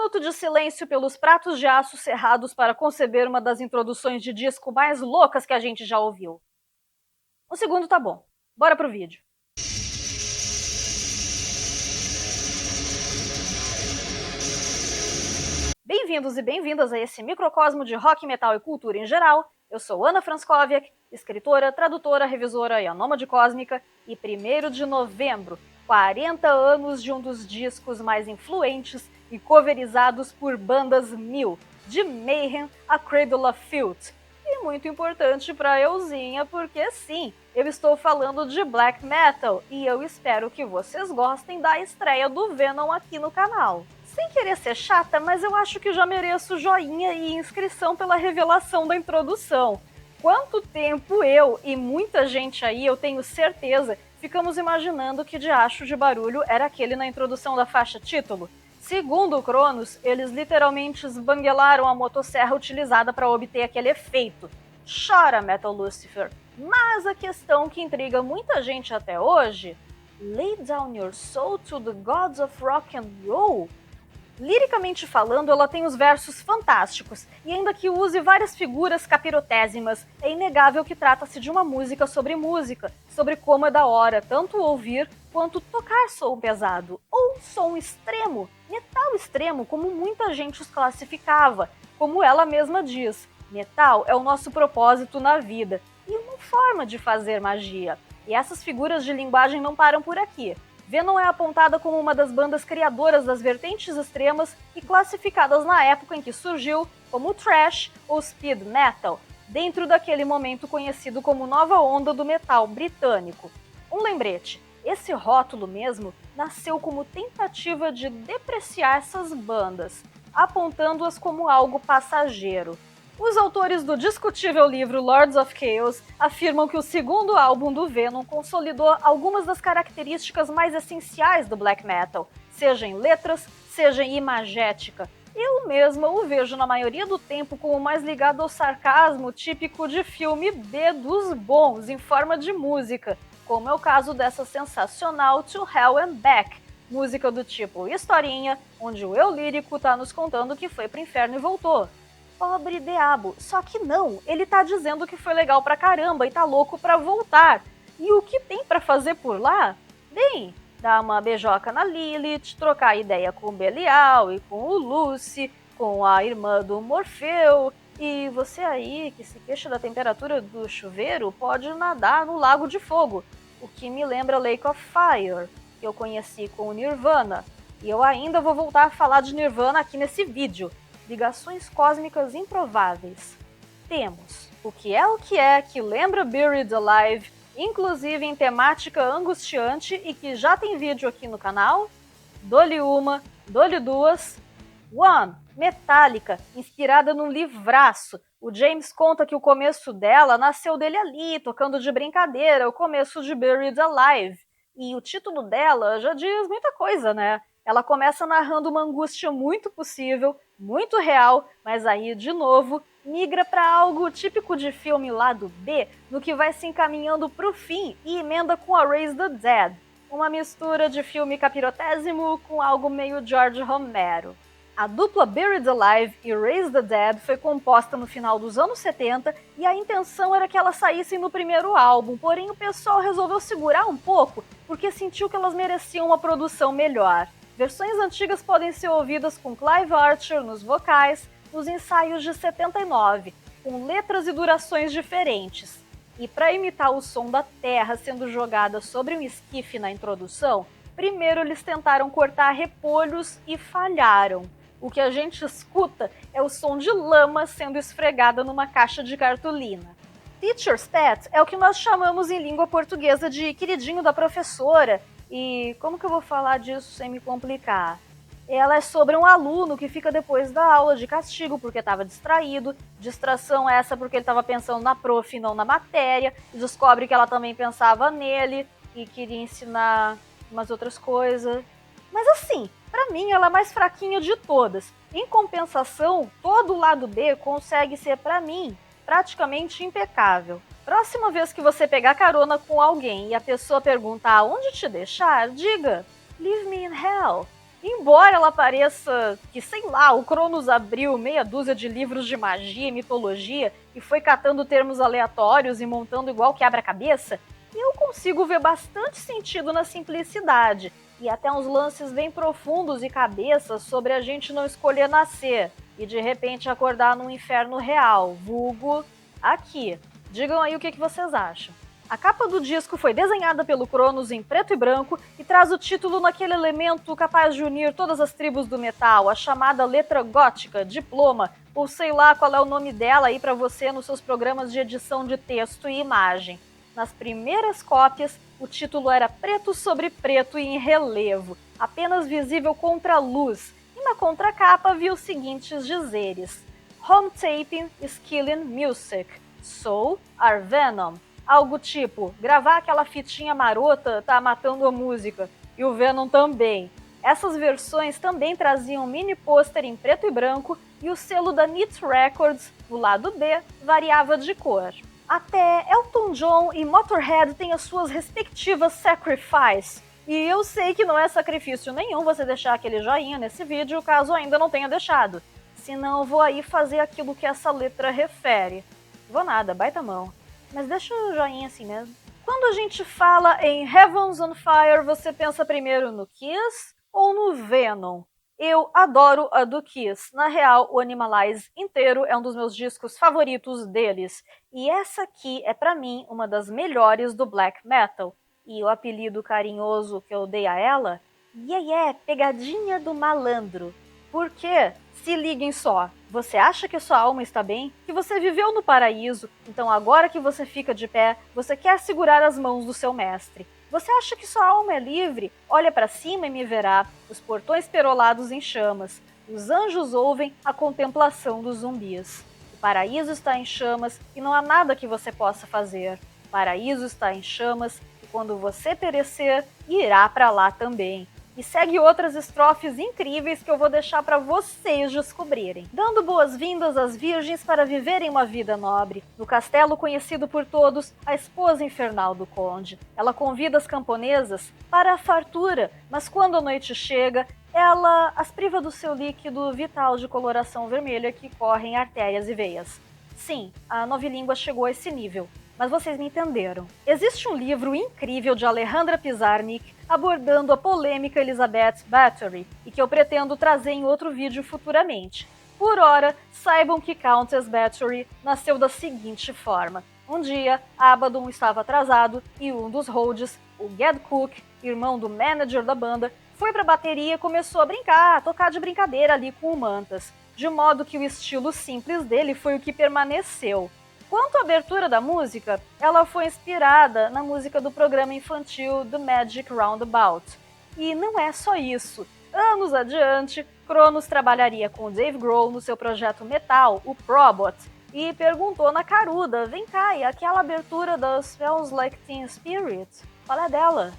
minuto de silêncio pelos pratos de aço cerrados para conceber uma das introduções de disco mais loucas que a gente já ouviu. Um segundo tá bom. Bora pro vídeo. Bem-vindos e bem-vindas a esse microcosmo de rock, metal e cultura em geral. Eu sou Ana Franskowiak, escritora, tradutora, revisora e a nômade cósmica, e 1º de novembro, 40 anos de um dos discos mais influentes e coverizados por bandas mil, de Mayhem a Cradle of Filth. E muito importante pra euzinha, porque sim, eu estou falando de black metal, e eu espero que vocês gostem da estreia do Venom aqui no canal. Sem querer ser chata, mas eu acho que já mereço joinha e inscrição pela revelação da introdução. Quanto tempo eu e muita gente aí, eu tenho certeza, ficamos imaginando que diacho de barulho era aquele na introdução da faixa título? Segundo o Cronos, eles literalmente esbanguelaram a motosserra utilizada para obter aquele efeito. Chora, Metal Lucifer! Mas a questão que intriga muita gente até hoje... Lay down your soul to the gods of rock and roll? Liricamente falando, ela tem os versos fantásticos, e ainda que use várias figuras capirotésimas, é inegável que trata-se de uma música, sobre como é da hora tanto ouvir quanto tocar som pesado, ou som extremo, metal extremo, como muita gente os classificava. Como ela mesma diz, metal é o nosso propósito na vida, e uma forma de fazer magia. E essas figuras de linguagem não param por aqui. Venom é apontada como uma das bandas criadoras das vertentes extremas e classificadas na época em que surgiu como thrash ou speed metal, dentro daquele momento conhecido como nova onda do metal britânico. Um lembrete, esse rótulo mesmo nasceu como tentativa de depreciar essas bandas, apontando-as como algo passageiro. Os autores do discutível livro Lords of Chaos afirmam que o segundo álbum do Venom consolidou algumas das características mais essenciais do black metal, seja em letras, seja em imagética. Eu mesma o vejo na maioria do tempo como mais ligado ao sarcasmo típico de filme B dos bons, em forma de música, como é o caso dessa sensacional To Hell and Back, música do tipo historinha, onde o eu lírico tá nos contando que foi pro inferno e voltou. Pobre diabo, só que não, ele tá dizendo que foi legal pra caramba e tá louco pra voltar. E o que tem pra fazer por lá? Bem, dar uma beijoca na Lilith, trocar ideia com o Belial e com o Lucy, com a irmã do Morfeu, e você aí, que se queixa da temperatura do chuveiro, pode nadar no Lago de Fogo, o que me lembra Lake of Fire, que eu conheci com o Nirvana. E eu ainda vou voltar a falar de Nirvana aqui nesse vídeo. Ligações cósmicas improváveis. Temos o que é que lembra Buried Alive, inclusive em temática angustiante e que já tem vídeo aqui no canal. Dou-lhe uma, dou-lhe duas. One, Metallica, inspirada num livraço. O James conta que o começo dela nasceu dele ali, tocando de brincadeira, o começo de Buried Alive. E o título dela já diz muita coisa, né? Ela começa narrando uma angústia muito possível, muito real, mas aí, de novo, migra para algo típico de filme lado B, no que vai se encaminhando pro fim e emenda com a Raise the Dead, uma mistura de filme capirotésimo com algo meio George Romero. A dupla Buried Alive e Raise the Dead foi composta no final dos anos 70 e a intenção era que elas saíssem no primeiro álbum, porém o pessoal resolveu segurar um pouco porque sentiu que elas mereciam uma produção melhor. Versões antigas podem ser ouvidas com Clive Archer nos vocais, nos ensaios de 79, com letras e durações diferentes. E para imitar o som da terra sendo jogada sobre um esquife na introdução, primeiro eles tentaram cortar repolhos e falharam. O que a gente escuta é o som de lama sendo esfregada numa caixa de cartolina. Teacher's Pet é o que nós chamamos em língua portuguesa de queridinho da professora. E como que eu vou falar disso sem me complicar? Ela é sobre um aluno que fica depois da aula de castigo porque estava distraído, distração essa porque ele estava pensando na prof e não na matéria, e descobre que ela também pensava nele e queria ensinar umas outras coisas. Mas assim, pra mim ela é a mais fraquinha de todas. Em compensação, todo o lado B consegue ser, pra mim, praticamente impecável. Próxima vez que você pegar carona com alguém e a pessoa perguntar aonde te deixar, diga Leave me in hell. Embora ela pareça que, sei lá, o Cronos abriu meia dúzia de livros de magia e mitologia e foi catando termos aleatórios e montando igual quebra-cabeça, eu consigo ver bastante sentido na simplicidade e até uns lances bem profundos e cabeças sobre a gente não escolher nascer e de repente acordar num inferno real, vulgo aqui. Digam aí o que vocês acham. A capa do disco foi desenhada pelo Cronos em preto e branco e traz o título naquele elemento capaz de unir todas as tribos do metal, a chamada letra gótica, diploma, ou sei lá qual é o nome dela aí pra você nos seus programas de edição de texto e imagem. Nas primeiras cópias, o título era preto sobre preto e em relevo, apenas visível contra a luz, e na contracapa havia os seguintes dizeres: Home Taping is Killing Music, So are Venom. Algo tipo, gravar aquela fitinha marota tá matando a música, e o Venom também. Essas versões também traziam um mini pôster em preto e branco, e o selo da Neat Records, no lado B, variava de cor. Até Elton John e Motorhead têm as suas respectivas Sacrifice, e eu sei que não é sacrifício nenhum você deixar aquele joinha nesse vídeo, caso ainda não tenha deixado. Senão eu vou aí fazer aquilo que essa letra refere. Vou nada, baita mão. Mas deixa o joinha assim mesmo. Quando a gente fala em Heaven's on Fire, você pensa primeiro no Kiss ou no Venom? Eu adoro a do Kiss. Na real, o Animalize inteiro é um dos meus discos favoritos deles. E essa aqui é pra mim uma das melhores do black metal. E o apelido carinhoso que eu dei a ela? Pegadinha do malandro. Por quê? Se liguem só. Você acha que sua alma está bem? Que você viveu no paraíso, então agora que você fica de pé, você quer segurar as mãos do seu mestre. Você acha que sua alma é livre? Olha para cima e me verá, os portões perolados em chamas. Os anjos ouvem a contemplação dos zumbis. O paraíso está em chamas e não há nada que você possa fazer. O paraíso está em chamas e quando você perecer, irá para lá também. E segue outras estrofes incríveis que eu vou deixar para vocês descobrirem. Dando boas-vindas às virgens para viverem uma vida nobre. No castelo conhecido por todos, a esposa infernal do conde. Ela convida as camponesas para a fartura, mas quando a noite chega, ela as priva do seu líquido vital de coloração vermelha que corre em artérias e veias. Sim, a novilíngua chegou a esse nível. Mas vocês me entenderam. Existe um livro incrível de Alejandra Pizarnik abordando a polêmica Elizabeth Bathory e que eu pretendo trazer em outro vídeo futuramente. Por ora, saibam que Countess Bathory nasceu da seguinte forma. Um dia, Abaddon estava atrasado e um dos Rhodes, o Ged Cook, irmão do manager da banda, foi pra bateria e começou a brincar, a tocar de brincadeira ali com o Mantas, de modo que o estilo simples dele foi o que permaneceu. Quanto à abertura da música, ela foi inspirada na música do programa infantil The Magic Roundabout. E não é só isso. Anos adiante, Cronos trabalharia com Dave Grohl no seu projeto metal, o Probot, e perguntou na caruda, vem cá, e aquela abertura da Smells Like Teen Spirit? Qual é dela?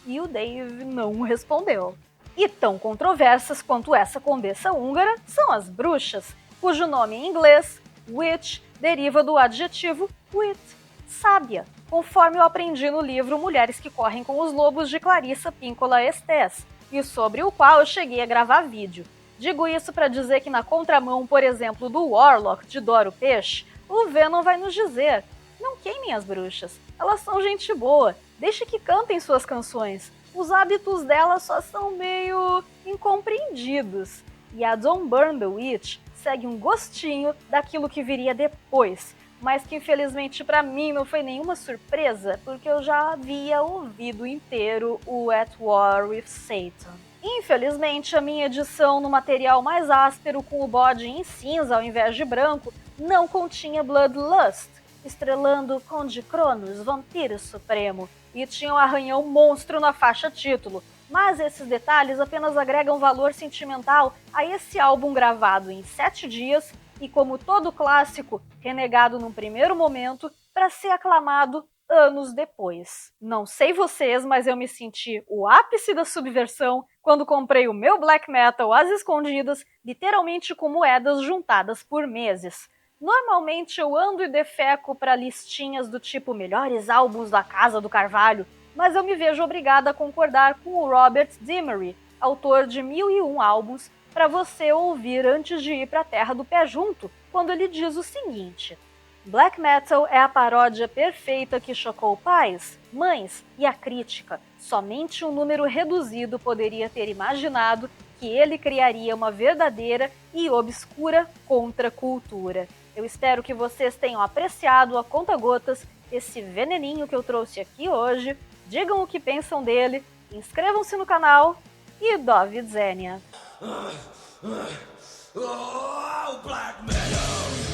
E o Dave não respondeu. E tão controversas quanto essa condessa húngara são as bruxas, cujo nome em inglês, witch, deriva do adjetivo wit, sábia, conforme eu aprendi no livro Mulheres que Correm com os Lobos de Clarissa Pinkola Estés, e sobre o qual eu cheguei a gravar vídeo. Digo isso para dizer que na contramão, por exemplo, do Warlock de Doro Peixe, o Venom vai nos dizer: não queimem as bruxas, elas são gente boa, deixe que cantem suas canções, os hábitos delas só são meio incompreendidos. E a Don't Burn the Witch segue um gostinho daquilo que viria depois, mas que infelizmente para mim não foi nenhuma surpresa, porque eu já havia ouvido inteiro o At War with Satan. Infelizmente, a minha edição no material mais áspero com o bode em cinza ao invés de branco não continha Bloodlust, estrelando o Conde Cronos, vampiro supremo, e tinha um arranhão monstro na faixa título. Mas esses detalhes apenas agregam valor sentimental a esse álbum gravado em 7 dias e, como todo clássico, renegado num primeiro momento para ser aclamado anos depois. Não sei vocês, mas eu me senti o ápice da subversão quando comprei o meu black metal às escondidas, literalmente com moedas juntadas por meses. Normalmente eu ando e defeco para listinhas do tipo melhores álbuns da Casa do Carvalho, mas eu me vejo obrigada a concordar com o Robert Dimery, autor de 1001 álbuns para você ouvir antes de ir para a terra do pé junto, quando ele diz o seguinte: Black metal é a paródia perfeita que chocou pais, mães e a crítica. Somente um número reduzido poderia ter imaginado que ele criaria uma verdadeira e obscura contracultura. Eu espero que vocês tenham apreciado a conta-gotas esse veneninho que eu trouxe aqui hoje. Digam o que pensam dele, inscrevam-se no canal e do widzenia! Black metal!